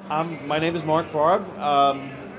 My name is Marc Farb,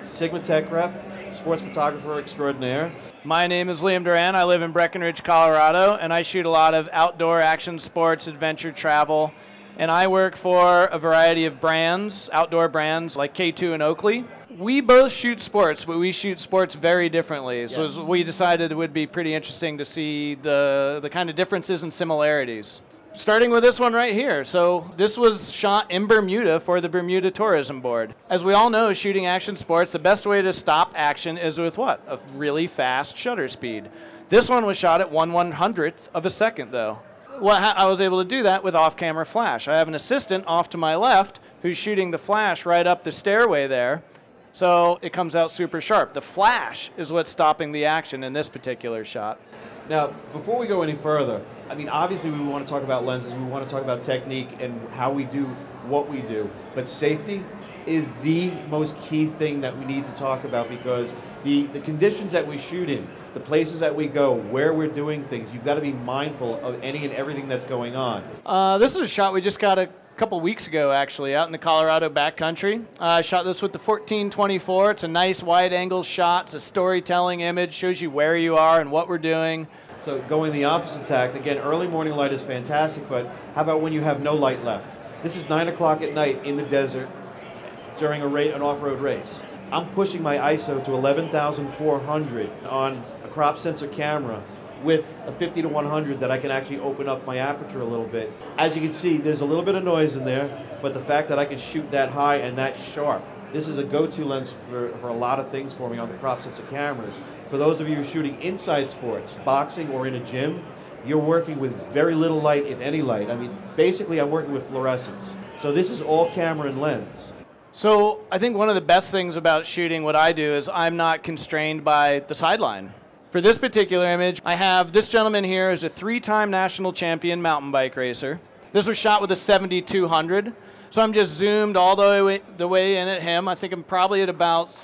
Sigma Tech Rep, sports photographer extraordinaire. My name is Doran. I live in Breckenridge, Colorado, and I shoot a lot of outdoor action sports, adventure travel, and I work for a variety of brands, outdoor brands like K2 and Oakley. We both shoot sports, but we shoot sports very differently. Yes. So we decided it would be pretty interesting to see the kind of differences and similarities. Starting with this one right here. So this was shot in Bermuda for the Bermuda Tourism Board. As we all know, shooting action sports, the best way to stop action is with what? A really fast shutter speed. This one was shot at 1/100th of a second though. I was able to do that with off-camera flash. I have an assistant off to my left who's shooting the flash right up the stairway there. So it comes out super sharp. The flash is what's stopping the action in this particular shot. Now, before we go any further, I mean, obviously we want to talk about lenses, we want to talk about technique and how we do what we do, but safety is the most key thing that we need to talk about because the conditions that we shoot in, the places that we go, where we're doing things, you've got to be mindful of any and everything that's going on. This is a shot we just got a couple weeks ago, actually, out in the Colorado backcountry. I shot this with the 14-24. It's a nice wide-angle shot. It's a storytelling image, shows you where you are and what we're doing. So going the opposite tact, again, early morning light is fantastic, but how about when you have no light left? This is 9 o'clock at night in the desert during an off-road race. I'm pushing my ISO to 11,400 on a crop sensor camera with a 50-100 that I can actually open up my aperture a little bit. As you can see, there's a little bit of noise in there, but the fact that I can shoot that high and that sharp, this is a go-to lens for a lot of things for me on the crop sensor cameras. For those of you shooting inside sports, boxing or in a gym, you're working with very little light, if any light. I mean, basically I'm working with fluorescence. So this is all camera and lens. So I think one of the best things about shooting what I do is I'm not constrained by the sideline. For this particular image, I have this gentleman here is a 3-time national champion mountain bike racer. This was shot with a 7200. So I'm just zoomed all the way in at him. I think I'm probably at about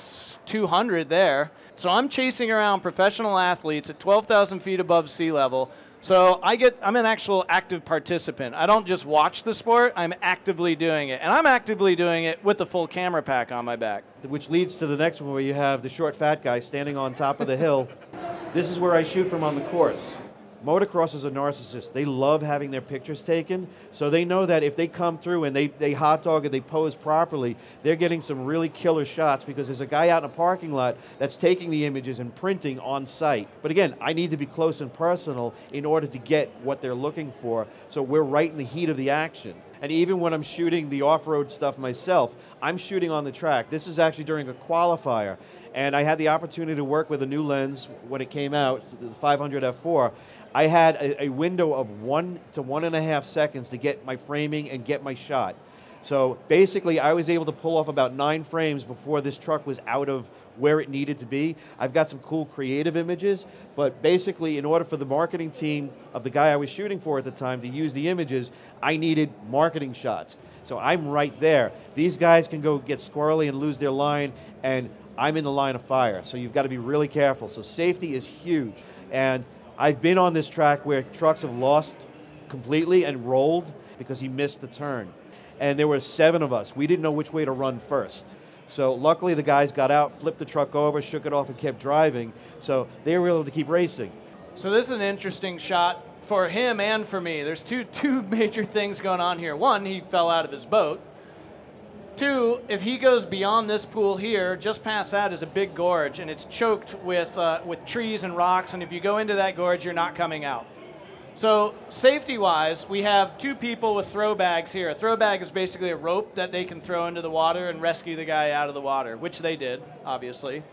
200 there. So I'm chasing around professional athletes at 12,000 feet above sea level. So I'm an actual active participant. I don't just watch the sport, I'm actively doing it. And I'm actively doing it with the full camera pack on my back. Which leads to the next one where you have the short fat guy standing on top of the hill. This is where I shoot from on the course. Motocrossers are narcissists. They love having their pictures taken, so they know that if they come through and they hot dog and they pose properly, they're getting some really killer shots because there's a guy out in a parking lot that's taking the images and printing on site. But again, I need to be close and personal in order to get what they're looking for, so we're right in the heat of the action. And even when I'm shooting the off-road stuff myself, I'm shooting on the track. This is actually during a qualifier, and I had the opportunity to work with a new lens when it came out, the 500 f4. I had a window of 1 to 1.5 seconds to get my framing and get my shot. So basically, I was able to pull off about 9 frames before this truck was out of where it needed to be. I've got some cool creative images, but basically, in order for the marketing team of the guy I was shooting for at the time to use the images, I needed marketing shots. So I'm right there. These guys can go get squirrely and lose their line, and I'm in the line of fire. So you've got to be really careful. So safety is huge. And I've been on this track where trucks have lost completely and rolled because he missed the turn. And there were 7 of us. We didn't know which way to run first. So luckily the guys got out, flipped the truck over, shook it off and kept driving. So they were able to keep racing. So this is an interesting shot for him and for me. There's two major things going on here. One, he fell out of his boat. 2, if he goes beyond this pool here, just past that is a big gorge, and it's choked with trees and rocks, and if you go into that gorge, you're not coming out. So safety-wise, we have 2 people with throw bags here. A throw bag is basically a rope that they can throw into the water and rescue the guy out of the water, which they did, obviously.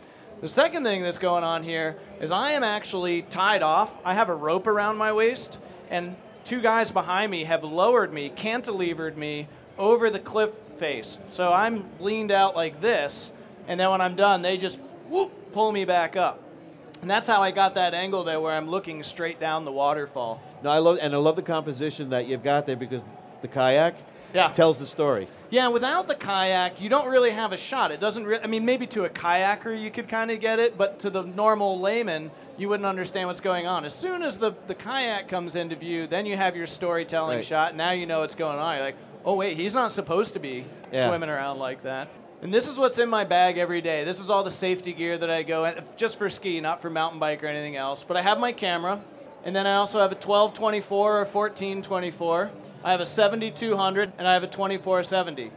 The second thing that's going on here is I am actually tied off. I have a rope around my waist, and 2 guys behind me have lowered me, cantilevered me over the cliff face. So I'm leaned out like this, and then when I'm done, they just whoop, pull me back up. And that's how I got that angle there where I'm looking straight down the waterfall. No, I love the composition that you've got there because the kayak tells the story. Yeah, without the kayak, you don't really have a shot. It doesn't I mean, maybe to a kayaker you could kind of get it, but to the normal layman, you wouldn't understand what's going on. As soon as the kayak comes into view, then you have your storytelling shot. Now you know what's going on. You're like, Oh wait, he's not supposed to be Yeah. swimming around like that. And this is what's in my bag every day. This is all the safety gear that I go in, just for ski, not for mountain bike or anything else. But I have my camera, and then I also have a 12-24 or 14-24. I have a 7200, and I have a 2470.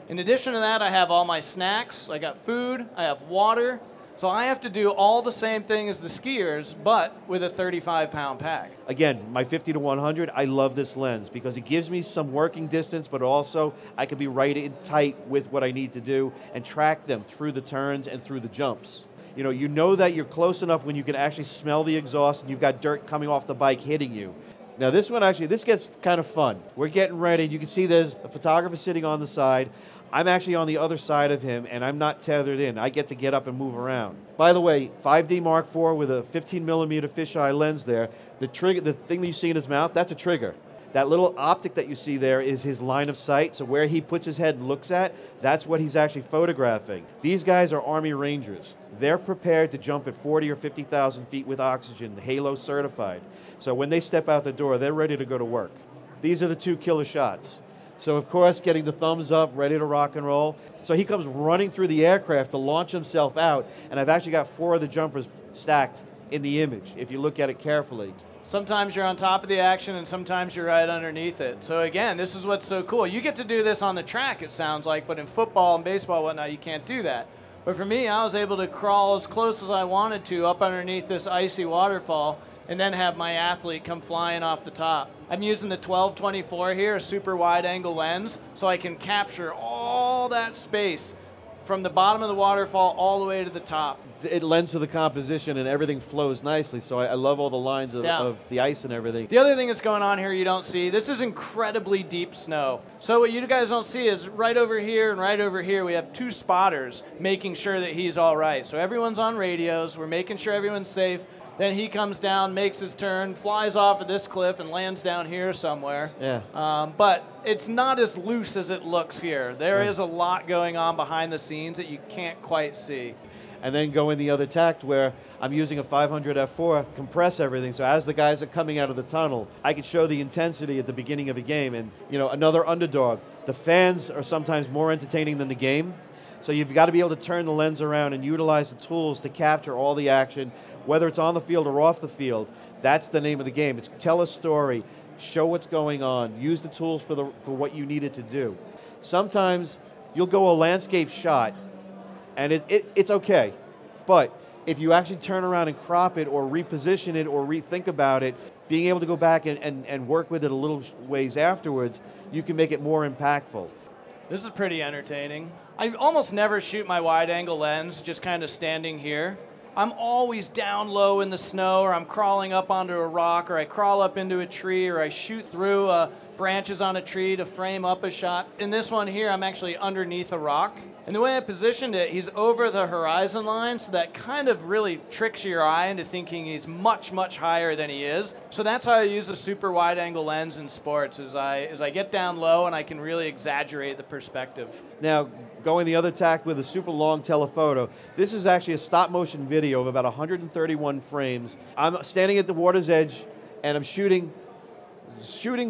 In addition to that, I have all my snacks. I got food, I have water. So I have to do all the same thing as the skiers, but with a 35-pound pack. Again, my 50 to 100, I love this lens because it gives me some working distance, but also I can be right in tight with what I need to do and track them through the turns and through the jumps. You know that you're close enough when you can actually smell the exhaust and you've got dirt coming off the bike hitting you. Now this one actually, this gets kind of fun. We're getting ready. You can see there's a photographer sitting on the side. I'm actually on the other side of him, and I'm not tethered in. I get to get up and move around. By the way, 5D Mark IV with a 15mm fisheye lens there. The trigger, the thing that you see in his mouth, that's a trigger. That little optic that you see there is his line of sight, so where he puts his head and looks at, that's what he's actually photographing. These guys are Army Rangers. They're prepared to jump at 40 or 50,000 feet with oxygen, Halo certified. So when they step out the door, they're ready to go to work. These are the two killer shots. So of course, getting the thumbs up, ready to rock and roll. So he comes running through the aircraft to launch himself out, and I've actually got 4 of the jumpers stacked in the image, if you look at it carefully. Sometimes you're on top of the action and sometimes you're right underneath it. So again, this is what's so cool. You get to do this on the track, it sounds like, but in football and baseball and whatnot, you can't do that. But for me, I was able to crawl as close as I wanted to up underneath this icy waterfall and then have my athlete come flying off the top. I'm using the 12-24 here, a super wide angle lens, so I can capture all that space from the bottom of the waterfall all the way to the top. It lends to the composition and everything flows nicely, so I love all the lines of the ice and everything. The other thing that's going on here you don't see, this is incredibly deep snow. So what you guys don't see is right over here and right over here we have 2 spotters making sure that he's all right. So everyone's on radios, we're making sure everyone's safe. Then he comes down, makes his turn, flies off of this cliff and lands down here somewhere. Yeah. But it's not as loose as it looks here. There is a lot going on behind the scenes that you can't quite see. And then go in the other tact where I'm using a 500 F4, compress everything, so as the guys are coming out of the tunnel, I can show the intensity at the beginning of a game. And another underdog, the fans are sometimes more entertaining than the game, so you've got to be able to turn the lens around and utilize the tools to capture all the action, whether it's on the field or off the field. That's the name of the game. It's tell a story, show what's going on, use the tools for what you needed to do. Sometimes you'll go a landscape shot, and it's okay. But if you actually turn around and crop it or reposition it or rethink about it, being able to go back and work with it a little ways afterwards, you can make it more impactful. This is pretty entertaining. I almost never shoot my wide angle lens just kind of standing here. I'm always down low in the snow, or I'm crawling up onto a rock, or I crawl up into a tree, or I shoot through branches on a tree to frame up a shot. In this one here, I'm actually underneath a rock. And the way I positioned it, he's over the horizon line, so that kind of really tricks your eye into thinking he's much, much higher than he is. So that's how I use a super wide angle lens in sports, is I get down low and I can really exaggerate the perspective. Now, going the other tack with a super long telephoto, this is actually a stop motion video of about 131 frames. I'm standing at the water's edge and I'm shooting,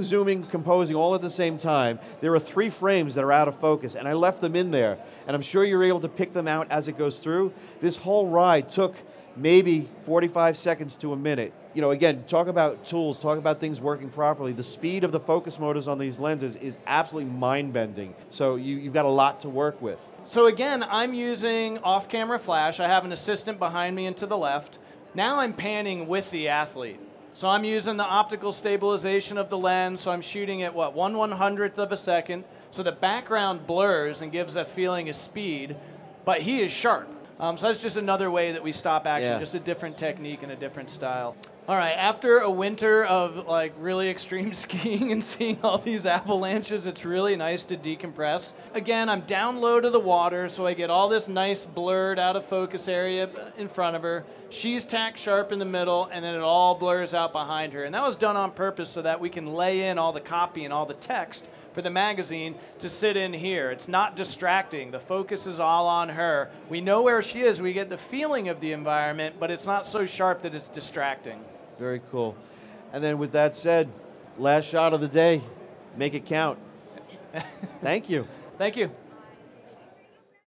zooming, composing all at the same time. There are 3 frames that are out of focus, and I left them in there, and I'm sure you're able to pick them out as it goes through. This whole ride took maybe 45 seconds to a minute. Again, talk about tools, talk about things working properly. The speed of the focus motors on these lenses is absolutely mind-bending, so you've got a lot to work with. So again, I'm using off-camera flash. I have an assistant behind me and to the left. Now I'm panning with the athlete. So I'm using the optical stabilization of the lens, so I'm shooting at, 1/100th of a second, so the background blurs and gives a feeling of speed, but he is sharp. So that's just another way that we stop action, just a different technique and a different style. All right, after a winter of really extreme skiing and seeing all these avalanches, it's really nice to decompress. Again, I'm down low to the water, so I get all this nice blurred out of focus area in front of her. She's tack sharp in the middle, and then it all blurs out behind her. And that was done on purpose so that we can lay in all the copy and all the text for the magazine to sit in here. It's not distracting. The focus is all on her. We know where she is. We get the feeling of the environment, but it's not so sharp that it's distracting. Very cool. And then with that said, last shot of the day, make it count. Thank you. Thank you.